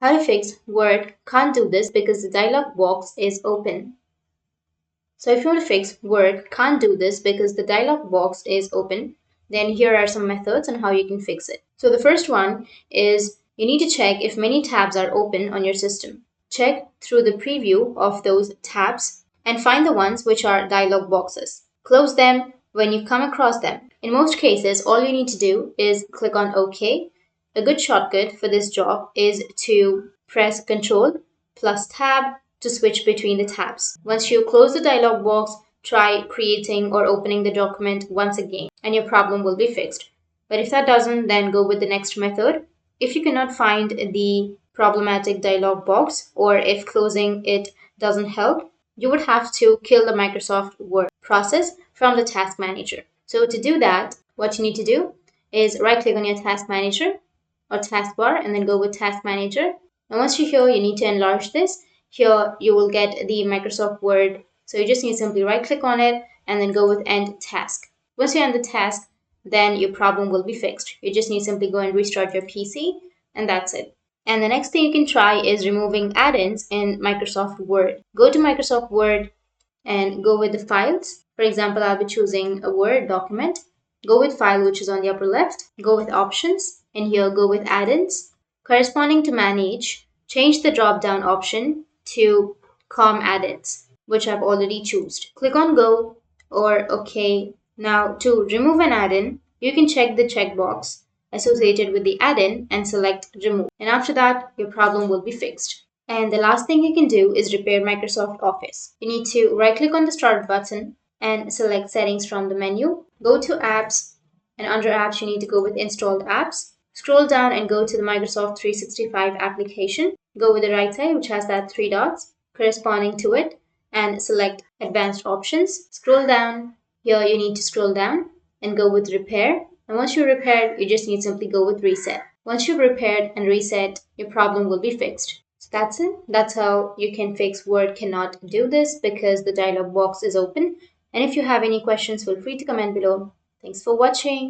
How to fix Word can't do this because the dialog box is open. So if you want to fix Word can't do this because the dialog box is open, then here are some methods on how you can fix it. So the first one is you need to check if many tabs are open on your system. Check through the preview of those tabs and find the ones which are dialog boxes. Close them when you come across them. In most cases, all you need to do is click on OK. A good shortcut for this job is to press Ctrl plus Tab to switch between the tabs. Once you close the dialog box, try creating or opening the document once again and your problem will be fixed. But if that doesn't, then go with the next method. If you cannot find the problematic dialog box or if closing it doesn't help, you would have to kill the Microsoft Word process from the Task Manager. So to do that, what you need to do is right click on your Task Manager or taskbar and then go with Task Manager. And once you're here, you need to enlarge this. Here you will get the Microsoft Word. So you just need to simply right click on it and then go with End Task. Once you end the task, then your problem will be fixed. You just need to simply go and restart your PC and that's it. And the next thing you can try is removing add-ins in Microsoft Word. Go to Microsoft Word and go with the files. For example, I'll be choosing a Word document. Go with File, which is on the upper left. Go with Options, and here go with Add-ins. Corresponding to Manage, change the drop-down option to COM Add-ins, which I've already chosen. Click on Go or OK. Now, to remove an add-in, you can check the checkbox associated with the add-in and select Remove. And after that, your problem will be fixed. And the last thing you can do is repair Microsoft Office. You need to right-click on the Start button and select Settings from the menu. Go to Apps, and under Apps, you need to go with Installed Apps. Scroll down and go to the Microsoft 365 application. Go with the right side, which has that 3 dots corresponding to it, and select Advanced Options. Scroll down. Here you need to scroll down and go with Repair. And once you're repaired, you just need to simply go with Reset. Once you've repaired and reset, your problem will be fixed. So that's it. That's how you can fix Word cannot do this because the dialog box is open. And if you have any questions, feel free to comment below. Thanks for watching.